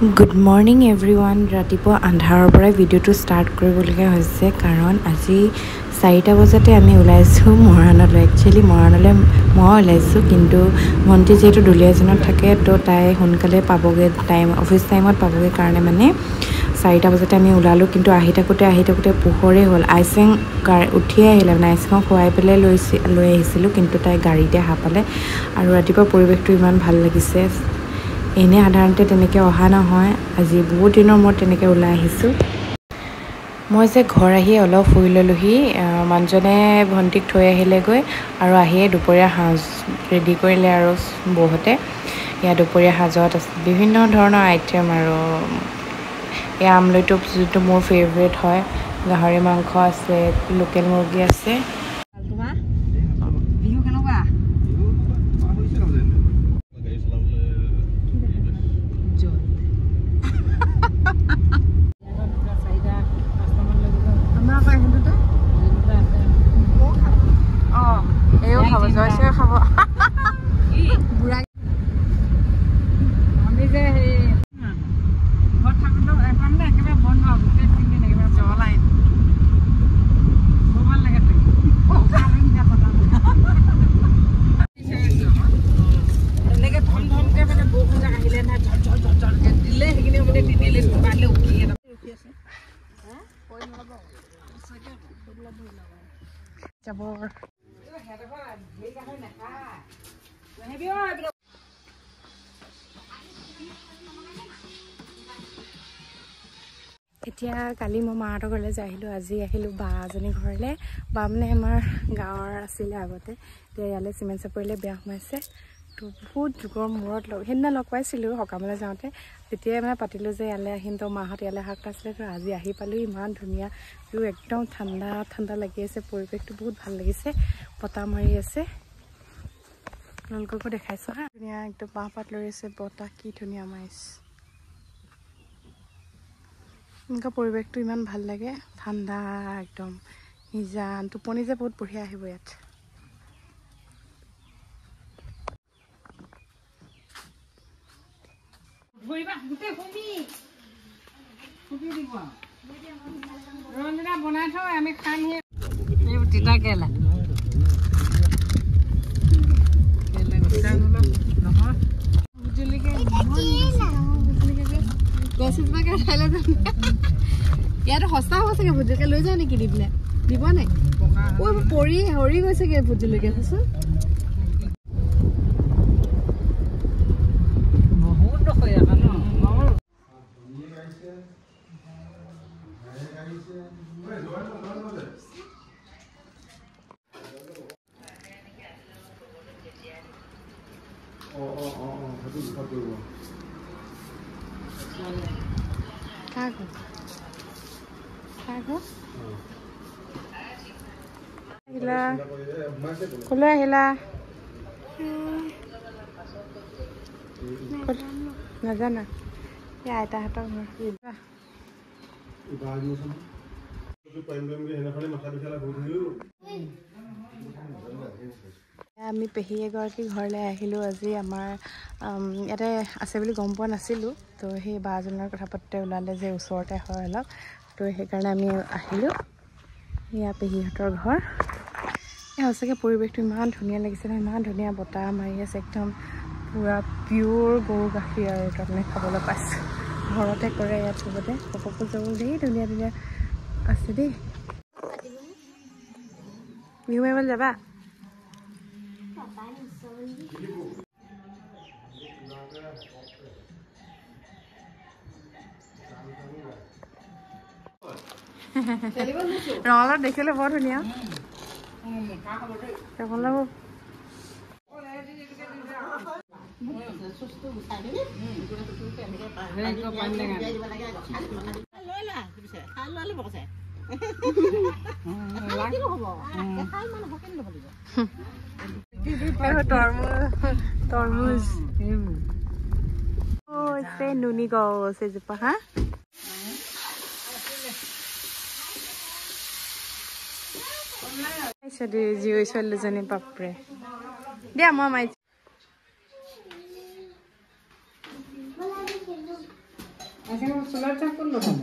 Good morning everyone. ৰাতিপুৱা আন্ধাৰৰ পৰা ভিডিঅ'টো ষ্টাৰ্ট কৰিবলগীয়া হৈছে কাৰণ আজি 4টা বজাতে আমি ওলাইছোঁ মৰাণলৈ। একচুৱেলি মৰাণলৈ মই ওলাইছোঁ কিন্তু ভণ্টি যেহেতু দুলীয়াজনত থাকে তো তাই সোনকালে পাবগৈ অফিচ টাইমত পাবগৈ কাৰণে মানে 4টা বজাতে আমি ওলালোঁ কিন্তু আহি থাকোঁতে পোহৰে হ'ল। আইচেং উঠিয়ে আহিলে মানে আইচেঙক খুৱাই পেলাই লৈ আহিছিলোঁ কিন্তু তাই গাড়ীতে পালে আৰু ৰাতিপুৱা পৰিৱেশটো ইমান ভাল লাগিছে। এনে সাধাৰণতে তেনেকৈ অহা নহয়, আজি বহুত দিনৰ মূৰত তেনেকৈ ওলাই আহিছোঁ। মই যে ঘৰ আহি অলপ শুই ল'লোহি, মানুহজনে ভণ্টিক থৈ আহিলেগৈ আৰু আহিয়ে দুপৰীয়া সাজ ৰেডি কৰিলে আৰু বৌহঁতে। ইয়াত দুপৰীয়া সাজত আছে বিভিন্ন ধৰণৰ আইটেম আৰু এয়া আমলৈটো যিটো মোৰ ফেভৰেট হয়, গাহৰি মাংস আছে, লোকেল মুৰ্গী আছে। এতিয়া কালি মই মাহঁতৰ ঘৰলৈ যাই আহিলোঁ, আজি আহিলোঁ বা এজনী ঘৰলৈ। বা মানে আমাৰ গাঁৱৰ আছিলে আগতে, এতিয়া ইয়ালৈ চিমেণ্ট চাপৰিলৈ বিয়া সোমাইছে। তো বহুত যুগৰ মূৰত সেইদিনা লগ পাইছিলোঁ সকামলৈ যাওঁতে, তেতিয়াই মানে পাতিলোঁ যে ইয়ালৈ আহিম, তো মাহঁত ইয়ালৈ অহা কথা আছিলে। তো আজি আহি পালোঁ, ইমান ধুনীয়া ভিউ, একদম ঠাণ্ডা ঠাণ্ডা লাগি আছে, পৰিৱেশটো বহুত ভাল লাগিছে, বতাহ মাৰি আছে। আপোনালোককো দেখাইছোঁ হা, ধুনীয়া একদম বাঁহ পাত লৈ আছে, বতাহ কি ধুনীয়া মাৰিছে। এনেকুৱা পৰিৱেশটো ইমান ভাল লাগে, ঠাণ্ডা একদম নিজান, টোপনি যে বহুত বঢ়িয়া আহিব ইয়াত। বনাই থওঁ আমি খাম। তিতা কেৰেলা ইয়াতো সস্তা হ'ব চাগে, ভোট জলকীয়া লৈ যাওঁ নেকি? দি পেলাই দিব নাই? পৰি হৰি গৈছেগে ভোট জলকীয়া, চাচোন। কলৈ আহিলা? নাজানা? এই আইতাহঁতৰ ঘৰ। আমি পেহী এগৰাকী ঘৰলৈ আহিলোঁ আজি। আমাৰ ইয়াতে আছে বুলি গম পোৱা নাছিলোঁ, তো সেই বাজনৰ কথা পাতোতে ওলালে যে ওচৰতে হয় অলপ, তো সেইকাৰণে আমি আহিলোঁ। এয়া পেহীহঁতৰ ঘৰ। এই সঁচাকৈ পৰিৱেশটো ইমান ধুনীয়া লাগিছে ন, ইমান ধুনীয়া বতাহ মাৰি আছে, একদম পূৰা পিয়'ৰ গৰু গাখীৰ আৰু তাৰমানে খাবলৈ পাইছোঁ। ঘৰতে কৰে ইয়াত চবতে, কপৌ চাপৌ দেই ধুনীয়া ধুনীয়া আছে দেই। বিহু মাৰিবলৈ যাবা? ৰঙালাও দেখিলে বৰ ধুনীয়া। ৰঙালাও তৰমুজ নুনি গছ এজোপা। হা জীৱ ছোৱালীজনী বাপৰে দিয়া মই মাৰিছোঁ। সোলাৰ চাপ কৰলো কেন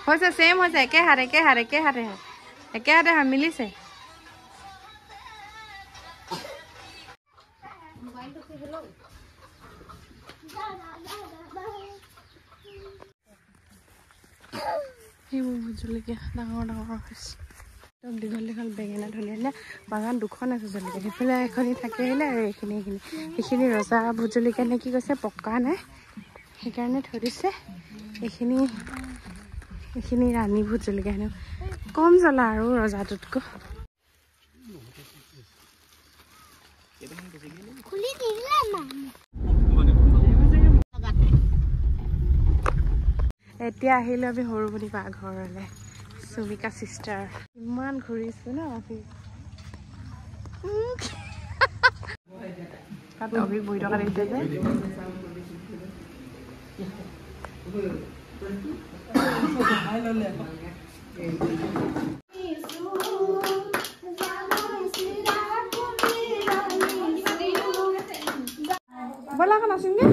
হৈছে সেম হৈছে একে হাতে মিলিছে সেইবোৰ জলকীয়া ডাঙৰ হৈছে একদম দীঘল বেঙেনা ধুনীয়া বাগান দুখন আছে জলকীয়া সেইফালে এখনি থাকে আহিলে আৰু এইখিনি ৰজা ভোট জলকীয়া নে কি কৈছে পকা নাই সেইকাৰণে থৈ দিছে এইখিনি ৰাণী ভোট জলকীয়া হেনো কম জ্বলা আৰু ৰজাটোতকৈ এতিয়া আহিলো আমি সৰুবনি বা ঘৰলৈ সুমিকা সিস্টাৰ ইমান ঘূৰিছো ন তাত অভি বহি থকা দেখিছে যে বলা এখন আছিমগে